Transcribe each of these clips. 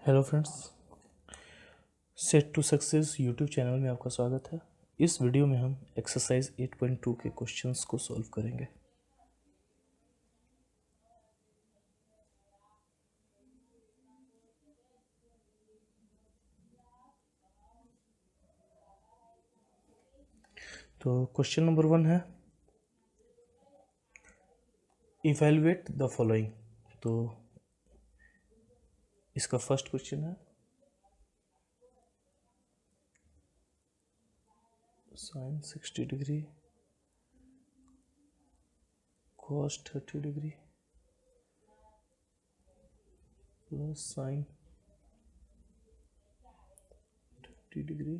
Hello friends, set to success YouTube channel में आपका स्वागत है। इस वीडियो में हम एक्सरसाइज 8.2 के क्वेश्चंस को सॉल्व करेंगे। तो क्वेश्चन नंबर 1 है इवैल्यूएट द फॉलोइंग। तो इसका फर्स्ट क्वेश्चन है sine 60 degree cos 30 degree plus sine 30 degree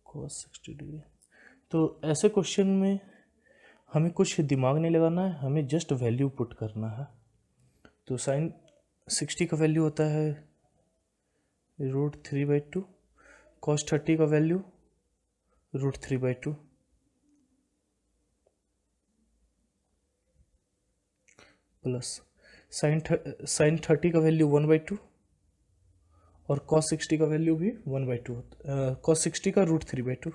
cos 60 degree. तो ऐसे क्वेश्चन में हमें कुछ दिमाग नहीं लगाना है, हमें जस्ट वैल्यू पुट करना है। तो साइन 60 का वैल्यू होता है √3/2, कॉस 30 का वैल्यू √3/2, प्लस साइन 30 का वैल्यू 1/2 और कॉस 60 का वैल्यू भी 1/2 होता है। कॉस 60 का √3/2,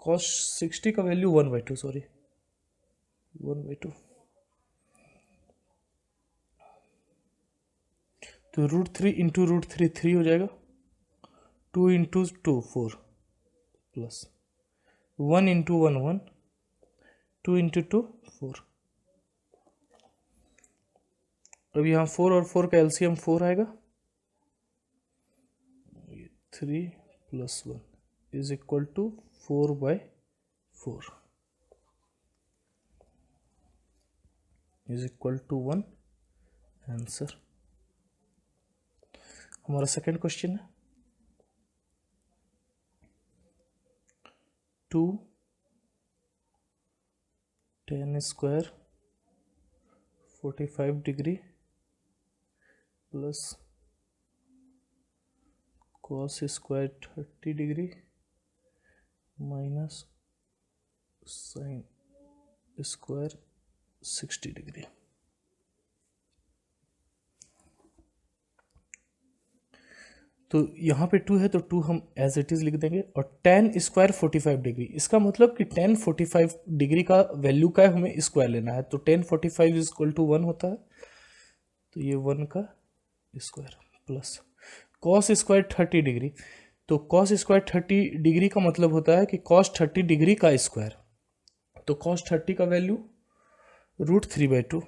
कॉस 60 का वैल्यू 1/2, सॉरी 1/2। तो √3 इंटू √3 3 हो जाएगा, 2 इंटू 2 4, प्लस 1 इंटू 1 1, 2 इंटू 2 4। अब यहाँ 4 और 4 का एलसीएम 4 आएगा, 3 + 1 is equal to 4/4 is equal to 1 answer. हमारा सेकेंड क्वेश्चन है 2 tan² 45 degree plus cos² 30 degree minus sin² 60 degree. तो यहाँ पे 2 है तो 2 हम एज इट इज़ लिख देंगे, और tan² 45 डिग्री, इसका मतलब कि tan 45 डिग्री का वैल्यू का हमें स्क्वायर लेना है। तो tan 45 = 1 होता है, तो ये 1 का स्क्वायर प्लस cos² 30 डिग्री। तो cos² 30 डिग्री का मतलब होता है कि cos 30 डिग्री का स्क्वायर। तो cos 30 का वैल्यू √3/2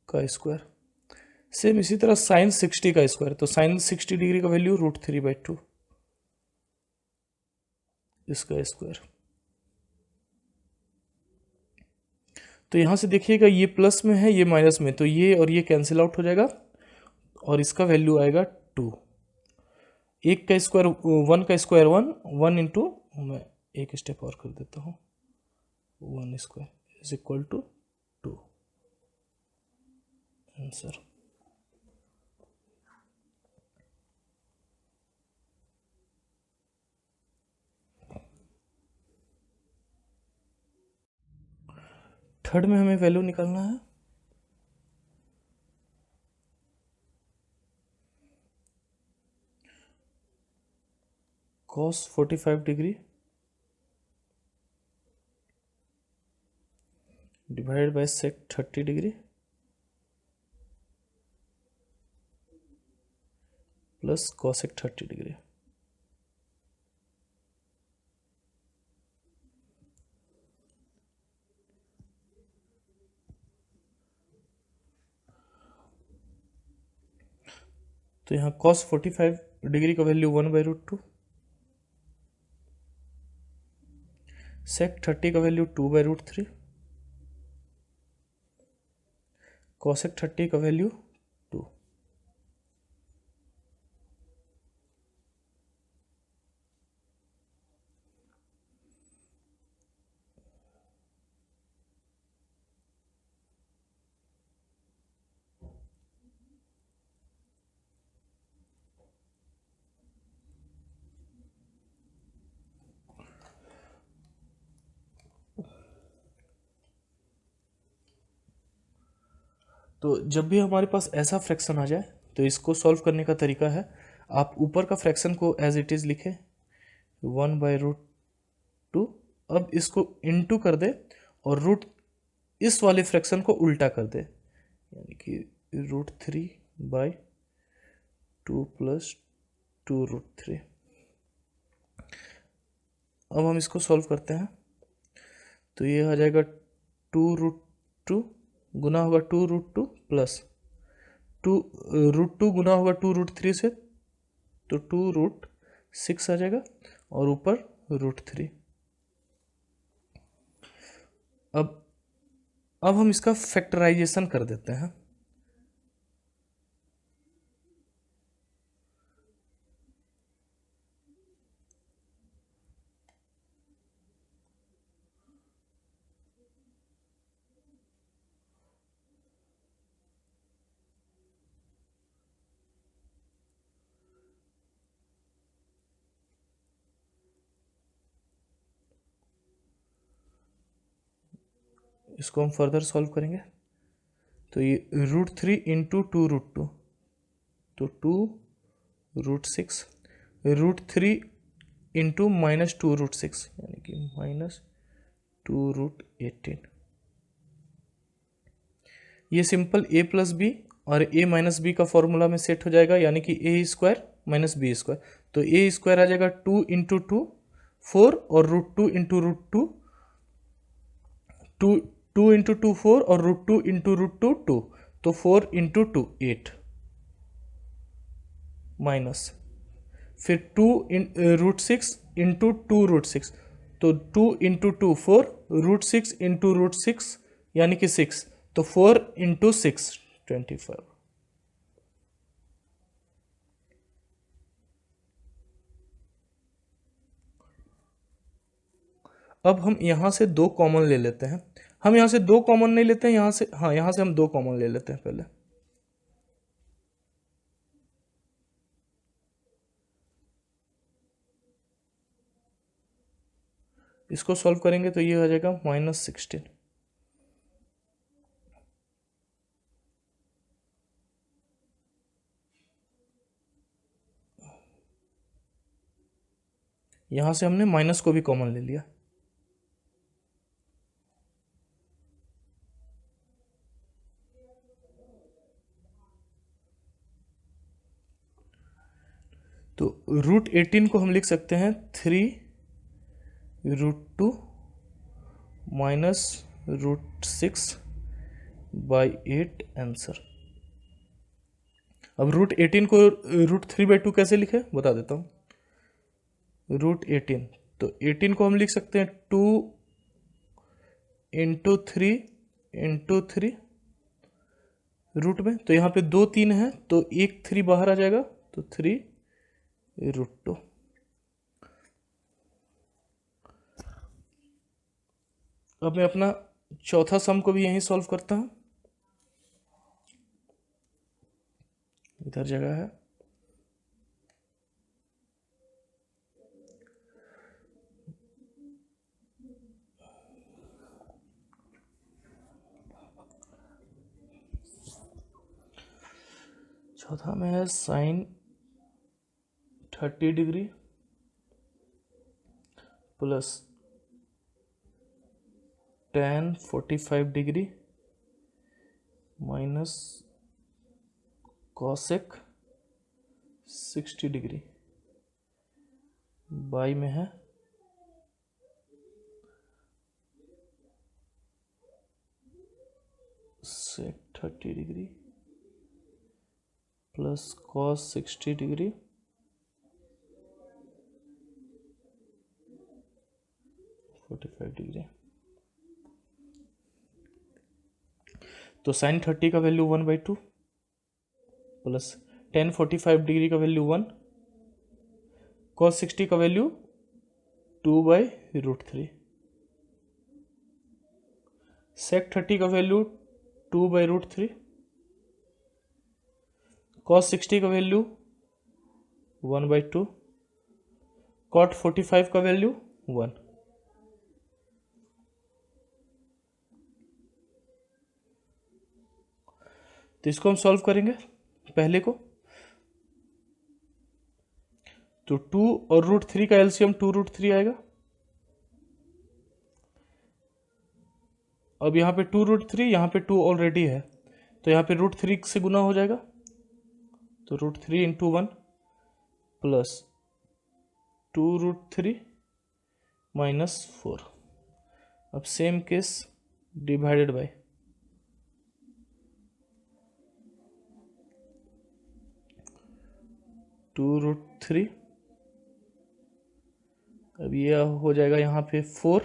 का स्क्वायर। सेम इसी तरह sin 60 का स्क्वायर, तो sin 60 डिग्री का वैल्यू √3/2 इसका स्क्वायर। तो यहाँ से देखिएगा ये प्लस में है, ये माइनस में, तो ये और ये कैंसिल आउट हो जाएगा और इसका वैल्यू आएगा 2। एक का स्क्वायर 1 का स्क्वायर 1, 1 इंटू, मैं एक स्टेप और कर देता हूँ, 1² is equal to 2 answer. Third में हमें वैल्यू निकालना है cos 45 degree divided by sec 30 degree plus cosec 30 degree. तो यहाँ cos 45 डिग्री का वैल्यू 1/√2, sec 30 का वैल्यू 2/√3, cosec 30 का वैल्यू 2। तो जब भी हमारे पास ऐसा फ्रैक्शन आ जाए तो इसको सॉल्व करने का तरीका है, आप ऊपर का फ्रैक्शन को एज इट इज़ लिखें 1/√2, अब इसको इनटू कर दे और रूट इस वाले फ्रैक्शन को उल्टा कर दे, यानी कि √3/2 + 2√3। अब हम इसको सॉल्व करते हैं, तो ये आ जाएगा 2√2 गुना होगा 2√2 प्लस 2√2 गुना होगा 2√3 से, तो 2√6 आ जाएगा और ऊपर √3। अब हम इसका फैक्टराइजेशन कर देते हैं। इसको हम फर्दर सॉल्व करेंगे, तो ये √3 इंटू 2√2, तो 2√6, √3 इंटू -2√6 यानी कि -2√18। ये सिंपल a + b और a - b का फॉर्मूला में सेट हो जाएगा, यानी कि a² - b², तो a² आ जाएगा 2 इंटू 2 4 और √2 इंटू √2 2 इंटू 2 4 और √2 इंटू √2 2, तो 4 इंटू 2 8 माइनस, फिर 2√6 इंटू 2√6, तो 2 इंटू 2 4, √6 इंटू √6 यानी कि 6, तो 4 इंटू 6 25। अब हम यहाँ से 2 कॉमन ले लेते हैं, हम यहाँ से 2 कॉमन नहीं लेते हैं, यहाँ से, हाँ यहाँ से हम 2 कॉमन ले लेते हैं पहले। इसको सॉल्व करेंगे तो ये हो जाएगा -16। यहाँ से हमने माइनस को भी कॉमन ले लिया, तो √18 को हम लिख सकते हैं 3√2 -√6/8 आंसर। अब √18 को √3/2 कैसे लिखे बता देता हूँ। √18, तो 18 को हम लिख सकते हैं 2 इंटू 3 इंटू 3 रूट में, तो यहाँ पे 2 3 है तो एक 3 बाहर आ जाएगा, तो 3√2। अब मैं अपना चौथा सम को भी यहीं सॉल्व करता हूँ, इधर जगह है। चौथा में है sin 30 degree plus tan 45 degree minus cosec 60 degree, by में है sec 30 degree plus cos 60 degree 45 degree. तो sin 30 का वैल्यू 1/2 प्लस tan 45 डिग्री का वैल्यू 1, cos 60 का वैल्यू 2/√3, sec 30 का वैल्यू 2/√3, cos 60 का वैल्यू 1/2, cot 45 का वैल्यू 1। तो इसको हम सॉल्व करेंगे पहले को, तो 2 और √3 का एलसीएम 2√3 आएगा। अब यहाँ पे 2√3, यहाँ पे 2 ऑलरेडी है, तो यहाँ पे √3 से गुना हो जाएगा, तो √3 इंटू 1 प्लस 2√3 माइनस 4। अब सेम केस डिवाइडेड बाय 2√3। अब ये हो जाएगा यहाँ पे 4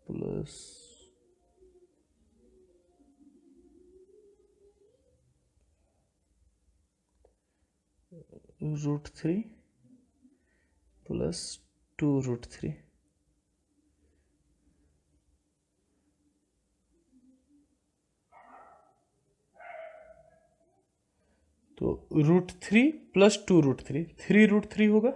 प्लस √3 प्लस 2√3। तो √3 प्लस 2√3, 3√3 होगा।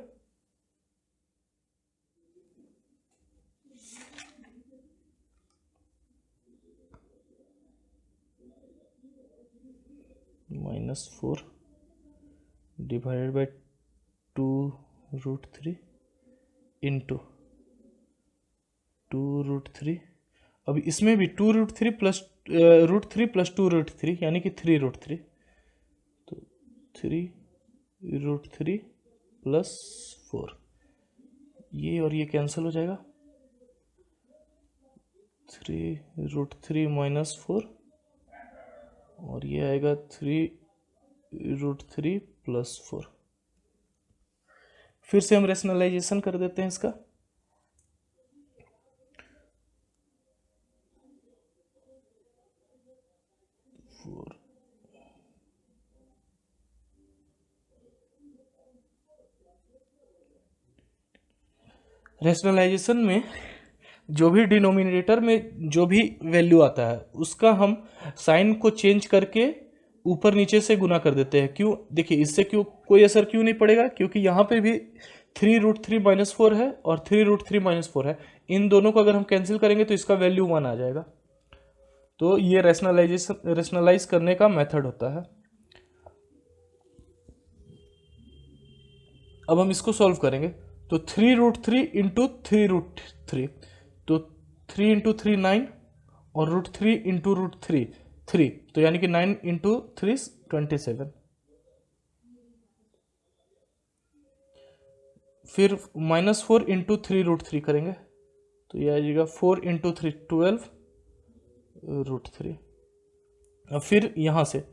-4 डिवाइडेड बाय 2√3 इंटू 2√3। अब इसमें भी 2√3 प्लस √3 प्लस 2√3 यानी कि 3√3, तो 3√3 प्लस 4, ये और ये कैंसिल हो जाएगा, 3√3 माइनस 4, और ये आएगा 3√3 प्लस 4। फिर से हम रेशनलाइजेशन कर देते हैं इसका, रेशनलाइजेशन में जो भी डिनोमिनेटर में जो भी वैल्यू आता है उसका हम साइन को चेंज करके ऊपर नीचे से गुना कर देते हैं। क्यों? देखिए इससे क्यों कोई असर क्यों नहीं पड़ेगा, क्योंकि यहाँ पे भी 3√3 माइनस 4 है और 3√3 माइनस 4 है, इन दोनों को अगर हम कैंसिल करेंगे तो इसका वैल्यू 1 आ जाएगा। तो ये रेशनलाइज करने का मेथड होता है। अब हम इसको सॉल्व करेंगे, तो 3√3 इंटू 3√3, तो 3 इंटू 3 9, और √3 इंटू √3 3, तो यानी कि 9 इंटू 3 27। फिर -4 इंटू 3√3 करेंगे, तो ये आ जाएगा 4 इंटू 3 12√3। अब फिर यहाँ से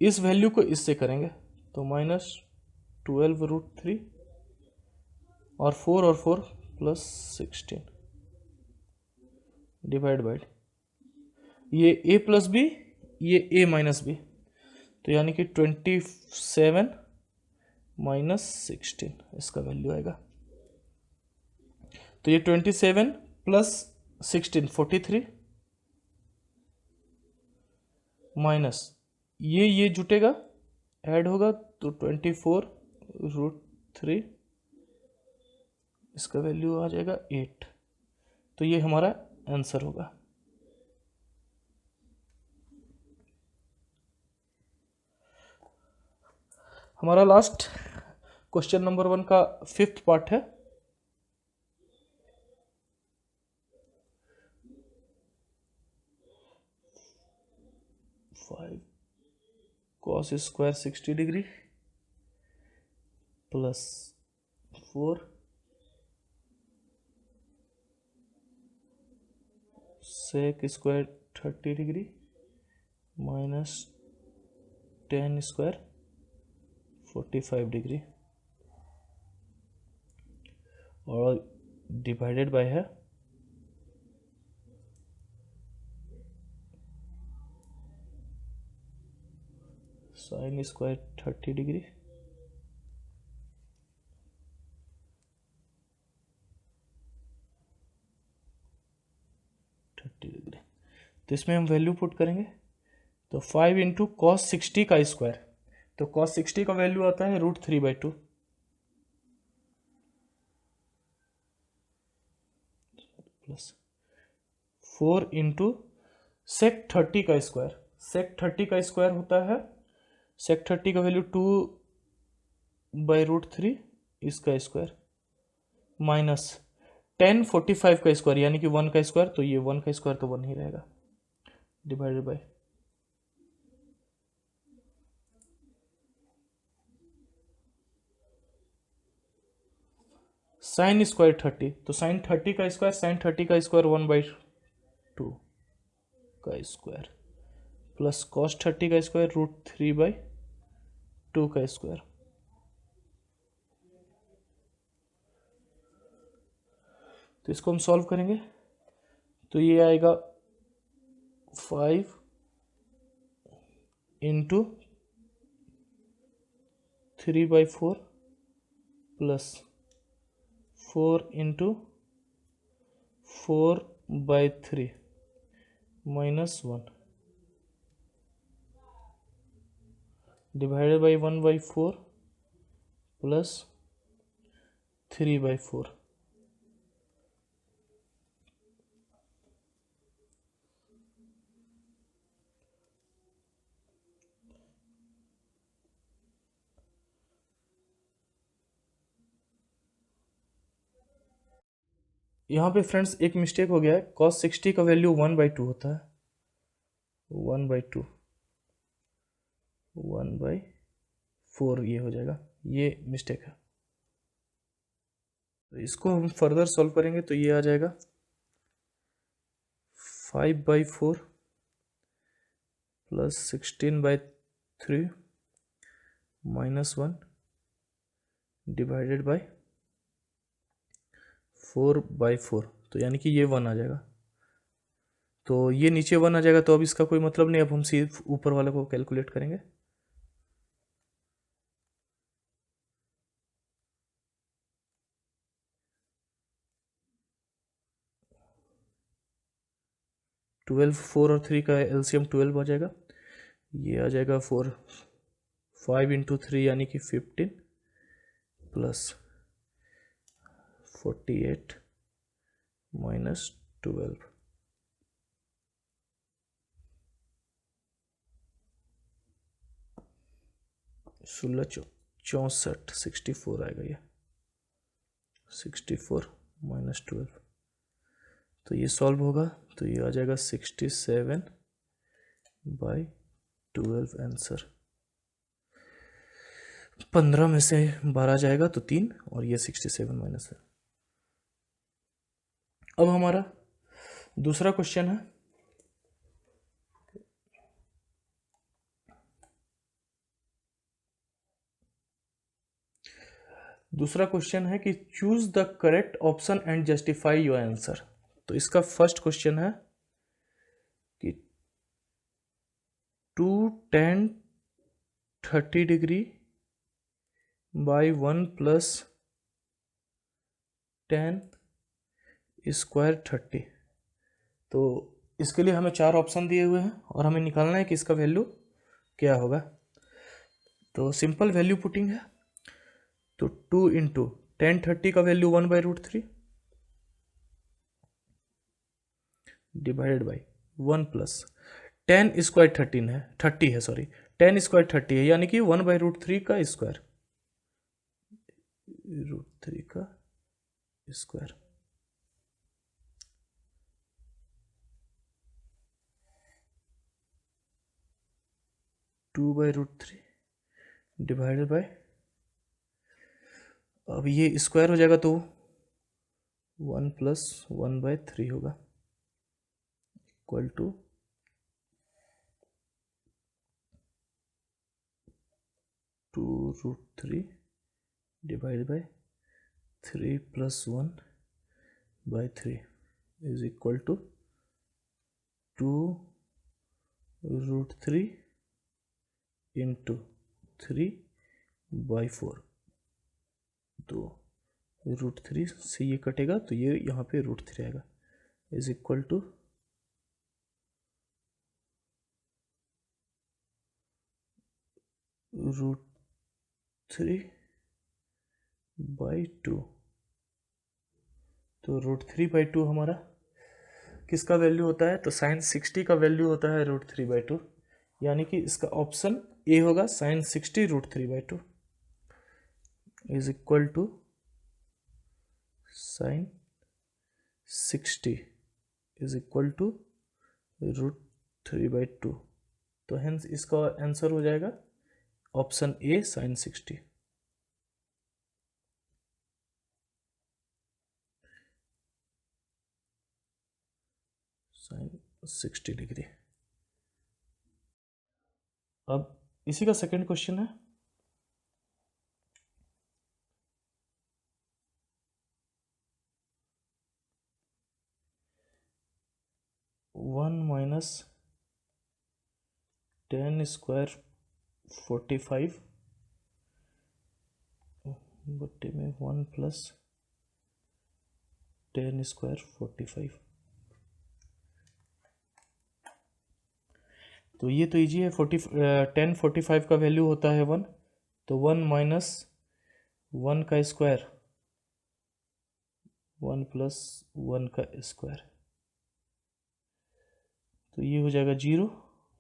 इस वैल्यू को इससे करेंगे, तो -12√3 और 4 प्लस 16 डिवाइड बाय ये a प्लस बी, ये a माइनस बी, तो यानी कि 27 माइनस 16 इसका वैल्यू आएगा। तो ये 27 प्लस 16 43 माइनस ये जुटेगा, ऐड होगा, तो 24√3 इसका वैल्यू आ जाएगा 8। तो ये हमारा आंसर होगा। हमारा लास्ट क्वेश्चन नंबर 1 का 5th पार्ट है। cos square 60 degree plus 4 sec square 30 degree minus 10 square 45 degree, और डिवाइडेड बाय है sin स्क्वायर 30 डिग्री तो इसमें हम वैल्यू पुट करेंगे, तो 5 इंटू कॉस 60 का स्क्वायर, तो कॉस 60 का वैल्यू आता है √3/2 प्लस 4 इंटू सेक 30 का स्क्वायर होता है, सेक 30 का वैल्यू 2/√3 इसका स्क्वायर माइनस 1045 का स्क्वायर यानी कि 1 का स्क्वायर, तो ये 1 का स्क्वायर तो 1 ही रहेगा, डिवाइडेड बाय साइन स्क्वायर 30, तो साइन 30 का स्क्वायर 1/2 का स्क्वायर प्लस कॉस 30 का स्क्वायर √3/2 का स्क्वायर। तो इसको हम सॉल्व करेंगे तो ये आएगा 5 into 3/4 plus 4 into 4/3 -1 divided by 1/4 plus 3/4। यहाँ पे फ्रेंड्स एक मिस्टेक हो गया है, cos 60 का वैल्यू 1/2 होता है, 1/2 1/4 ये हो जाएगा, ये मिस्टेक है। तो इसको हम फर्दर सॉल्व करेंगे तो ये आ जाएगा 5/4 प्लस 16/3 -1 डिवाइडेड बाय 4/4, तो यानी कि ये 1 आ जाएगा। तो ये नीचे 1 आ जाएगा, तो अब इसका कोई मतलब नहीं, अब हम सिर्फ ऊपर वाले को कैलकुलेट करेंगे। ट्वेल्व 4 और 3 का एलसीएम 12 आ जाएगा, ये आ जाएगा 5 इंटू 3 यानी कि 15 प्लस 48 -12 64 64 आएगा, ये 64 -12, तो ये सॉल्व होगा तो ये आ जाएगा 67/12 आंसर। 15 में से 12 जाएगा तो 3 और ये 67 माइनस है। अब हमारा दूसरा क्वेश्चन है, कि choose the correct option and justify your answer. तो इसका फर्स्ट क्वेश्चन है कि 2 tan 30 degree by 1 plus tan square 30। तो इसके लिए हमें 4 ऑप्शन दिए हुए हैं और हमें निकालना है कि इसका वैल्यू क्या होगा। तो सिंपल वैल्यू पुटिंग है, तो 2 इंटू tan 30 का value 1/√3 divided by 1 plus tan square 30 है सॉरी, tan स्क्वायर 30 है यानी कि 1/√3 का स्क्वायर, √3 का स्क्वायर (2/√3 डिवाइडेड बाय, अब ये स्क्वायर हो जाएगा तो 1 प्लस 1/3 होगा equal to 2√3 divided by 3 plus 1/3 is equal to 2√3 into 3/4। तो √3 से ये कटेगा तो ये यहाँ पे √3 आएगा इज इक्वल टू √3/2। तो √3/2 हमारा किसका वैल्यू होता है, तो साइन 60 का वैल्यू होता है √3/2, यानी कि इसका ऑप्शन ए होगा, sine 60 √3/2 is equal to sine 60 is equal to √3/2। तो हेंस इसका आंसर हो जाएगा option A, sine 60। Sine 60 degree. अब इसी का सेकंड क्वेश्चन है, वन माइनस 10² 45 बट्टे में 1 प्लस 10² 45। तो ये तो इजी है, 1045 का वैल्यू होता है 1, तो 1 माइनस 1 का स्क्वायर 1 प्लस 1 का स्क्वायर, तो ये हो जाएगा 0,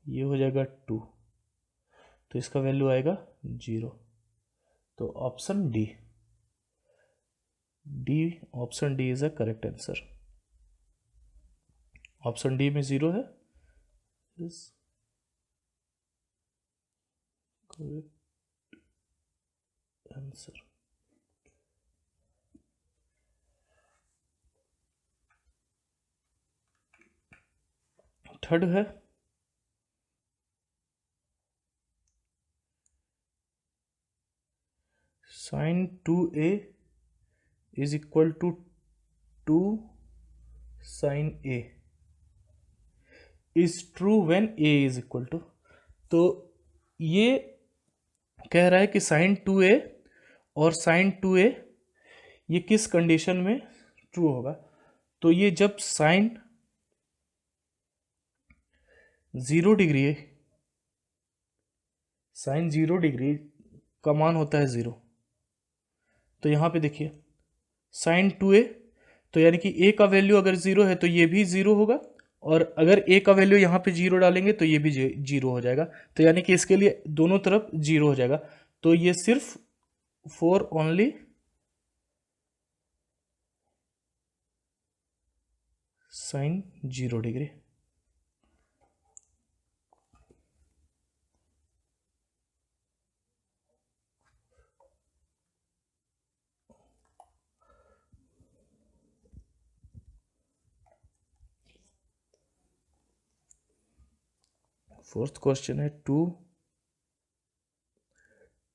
ये हो जाएगा 2, तो इसका वैल्यू आएगा 0। तो option D, option D is a correct answer. Option D में 0 है, इज करेक्ट आंसर। थर्ड है, sine 2a is equal to 2 sine a is true when a is equal to. तो ये कह रहा है कि साइन 2a और साइन 2a ये किस कंडीशन में ट्रू होगा। तो ये जब साइन 0 डिग्री है, साइन 0 डिग्री का मान होता है 0। तो यहाँ पे देखिए साइन 2a, तो यानी कि a का वैल्यू अगर 0 है तो ये भी 0 होगा, और अगर a का वैल्यू यहाँ पे 0 डालेंगे तो ये भी 0 हो जाएगा। तो यानी कि इसके लिए दोनों तरफ 0 हो जाएगा। तो ये सिर्फ for only sine 0 degree. Fourth question है 2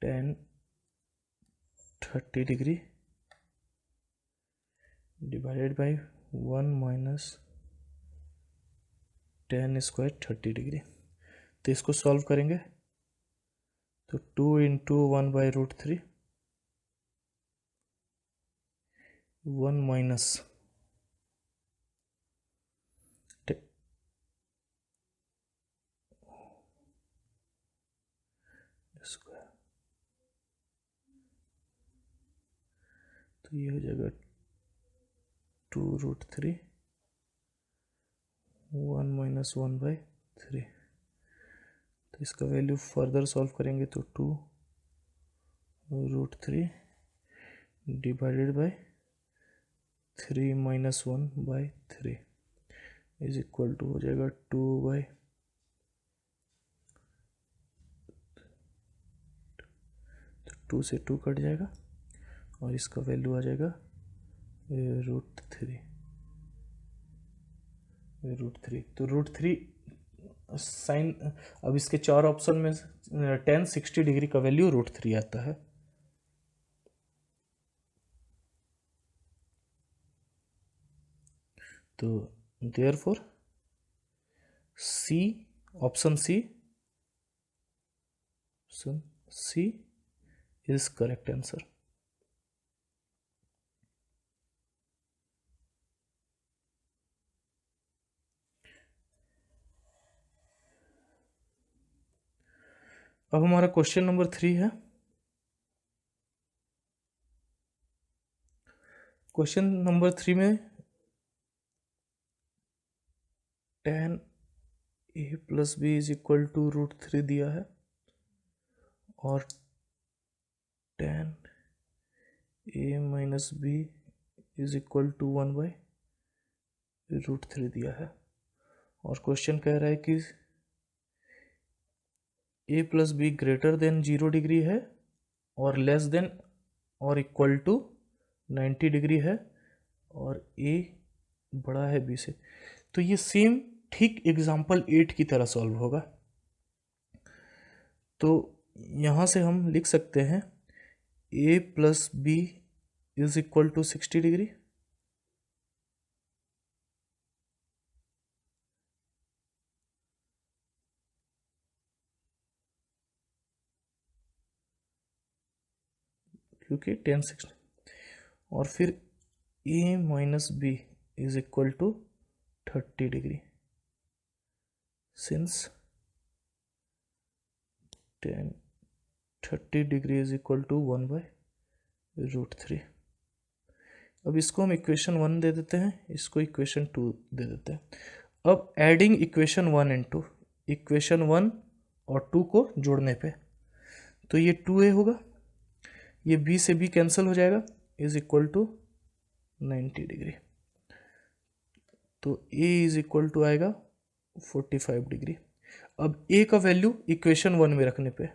tan 30 degree divided by 1 minus tan² 30 degree. तो इसको सॉल्व करेंगे तो 2 इंटू 1/√3 1 माइनस स्क्वायर, तो ये हो जाएगा 2√3 1 माइनस 1/3। तो इसका वैल्यू फर्दर सॉल्व करेंगे तो 2√3 divided by 3 minus 1/3 is equal to हो जाएगा 2 से 2 कट जाएगा और इसका वैल्यू आ जाएगा √3। तो √3 साइन, अब इसके चार ऑप्शन में tan 60 डिग्री का वैल्यू √3 आता है। तो therefore C, option C is correct answer. अब हमारा क्वेश्चन नंबर 3 है। क्वेश्चन नंबर 3 में tan a plus b is equal to √3 दिया है और tan a minus b is equal to 1/√3 दिया है। और क्वेश्चन कह रहा है कि a plus be greater than 0 degree है और लेस देन और इक्वल टू 90 डिग्री है और a बड़ा है b से। तो ये सेम ठीक एग्जाम्पल 8 की तरह सॉल्व होगा। तो यहाँ से हम लिख सकते हैं a plus b is equal to 60 degree क्योंकि tan 60 और फिर a minus b is equal to 30 degree since tan 30 degree is equal to 1/√3। अब इसको हम इक्वेशन 1 दे देते हैं, इसको इक्वेशन 2 दे देते हैं। अब एडिंग इक्वेशन 1 एंड 2, इक्वेशन 1 और 2 को जोड़ने पे तो ये 2a होगा, ये b से b कैंसिल हो जाएगा, इज इक्वल टू 90 डिग्री। तो a इज इक्वल टू आएगा 45 डिग्री। अब a का वैल्यू इक्वेशन 1 में रखने पे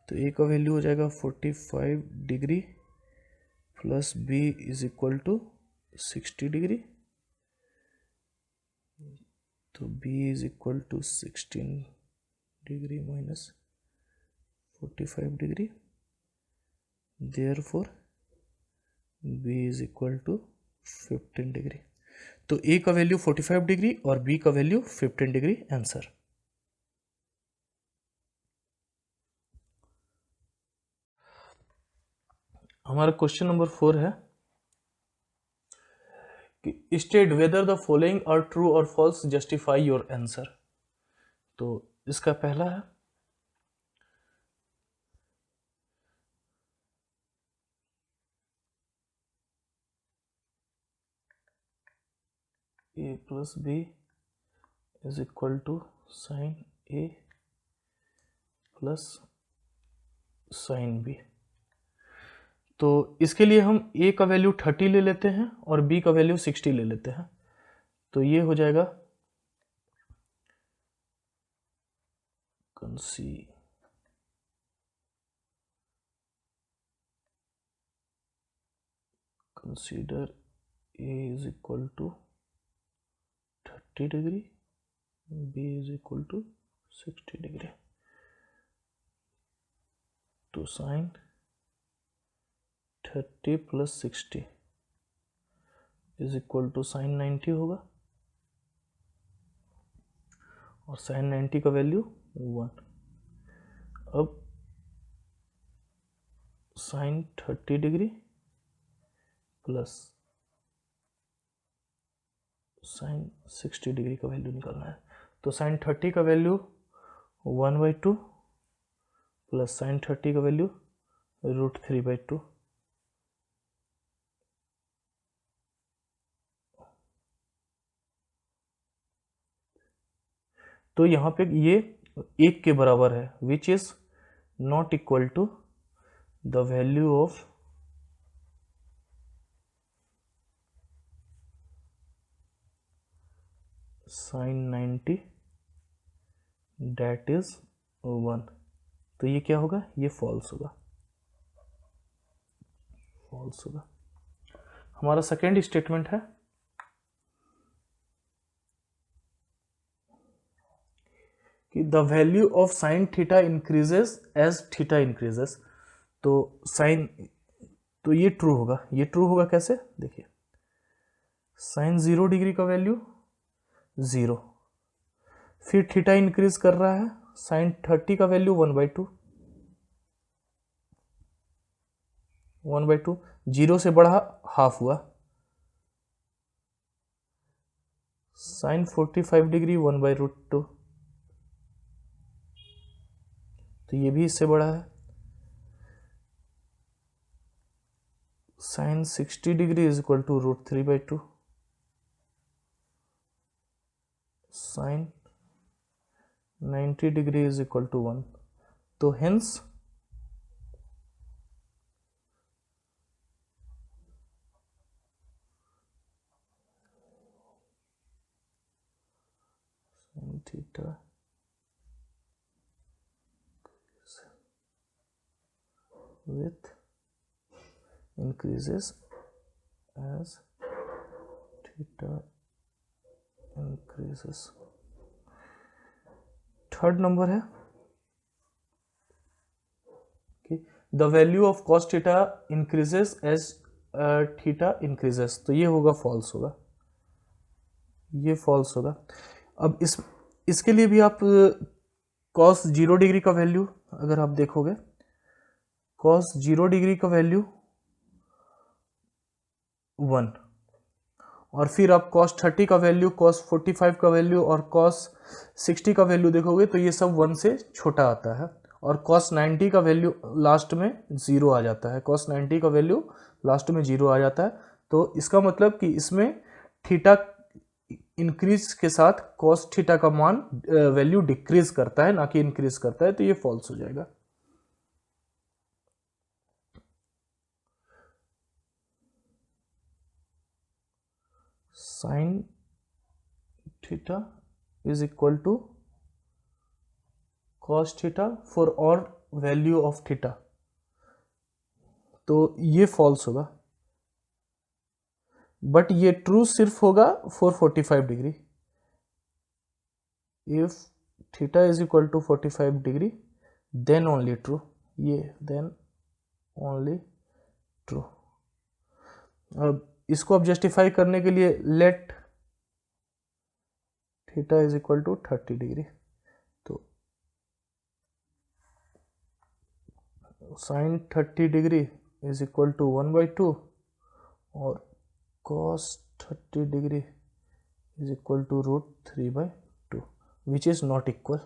तो a का वैल्यू हो जाएगा 45 degree plus b is equal to 60 degree. तो b is equal to 16 degree minus 45 degree, therefore b is equal to 15 degree. तो a का वैल्यू 45 डिग्री और b का वैल्यू 15 डिग्री आंसर। हमारा क्वेश्चन नंबर 4 है कि state whether the following are true और false, justify your answer. तो इसका पहला है a plus b is equal to sign a plus sign b। तो इसके लिए हम a का वैल्यू 30 ले लेते हैं और b का वैल्यू 60 ले लेते हैं। तो ये हो जाएगा consider a is equal to 30 degree, b is equal to 60 degree. तो sine 30 plus 60 is equal to sine 90 होगा और साइन 90 का वैल्यू 1। अब sine 30 degree plus sine 60 degree का वैल्यू निकालना है। तो साइन 30 का वैल्यू 1/2 प्लस साइन 30 का वैल्यू √3/2। तो यहाँ पे ये 1 के बराबर है, which is not equal to the value of sine 90 that is 1। तो ये क्या होगा, ये फॉल्स होगा, फॉल्स होगा। हमारा सेकेंड स्टेटमेंट है कि the value of sine theta increases as theta increases. तो साइन, तो ये ट्रू होगा। ये ट्रू होगा कैसे, देखिए साइन 0 डिग्री का वैल्यू 0, फिर थीटा इंक्रीज कर रहा है, साइन 30 का वैल्यू 1/2, 1/2, 0 से बढ़ा हाफ हुआ, साइन 45 डिग्री 1/√2, तो ये भी इससे बड़ा है। Sine 60 degree is equal to √3/2, sine 90 degree is equal to 1। तो hence theta with increases as theta increases। Third number है कि the value of cos theta increases as theta increases, तो ये होगा फॉल्स होगा, ये फॉल्स होगा। अब इसके लिए भी आप कॉस 0 डिग्री का वैल्यू अगर आप देखोगे, कॉस 0 डिग्री का वैल्यू 1, और फिर आप कॉस 30 का वैल्यू, कॉस 45 का वैल्यू और कॉस 60 का वैल्यू देखोगे तो ये सब 1 से छोटा आता है, और कॉस 90 का वैल्यू लास्ट में 0 आ जाता है, कॉस 90 का वैल्यू लास्ट में 0 आ जाता है। तो इसका मतलब कि इसमें थीटा इंक्रीज के साथ कॉस थीटा का मान वैल्यू डिक्रीज करता है, ना कि इंक्रीज करता है, तो ये फॉल्स हो जाएगा। Sine theta is equal to cos theta for all value of theta, तो ये फॉल्स होगा, बट ये ट्रू सिर्फ होगा for 45 degree. If theta is equal to 45 degree then only true, ये देन ओनली ट्रू। अब इसको अब जस्टिफाई करने के लिए let theta is equal to 30 degree, तो sine 30 degree is equal to 1/2 और cos 30 degree is equal to √3/2, which is not equal।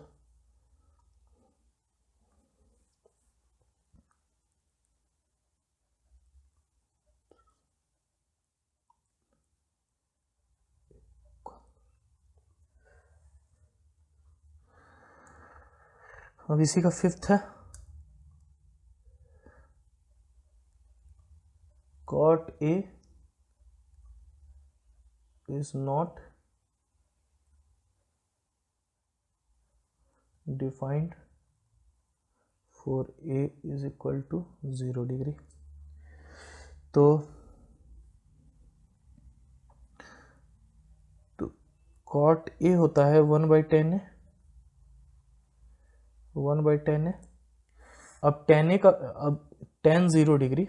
अब इसी का फिफ्थ है, cot A is not defined for A is equal to 0 degree. तो cot A होता है 1/10 है, 1/10 है। अब tan A का, अब tan 0 डिग्री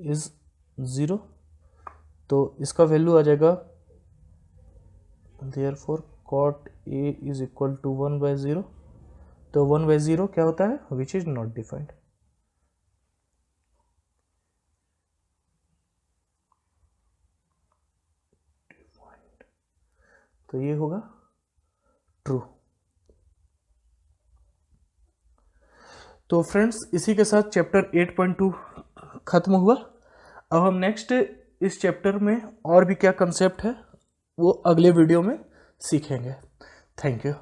इज 0, तो इसका वैल्यू आ जाएगा therefore cot A is equal to 1/0, तो 1/0 क्या होता है, विच इज नॉट डिफाइंड। तो ये होगा ट्रू। तो फ्रेंड्स इसी के साथ चैप्टर 8.2 खत्म हुआ। अब हम नेक्स्ट इस चैप्टर में और भी क्या कंसेप्ट है वो अगले वीडियो में सीखेंगे। Thank you.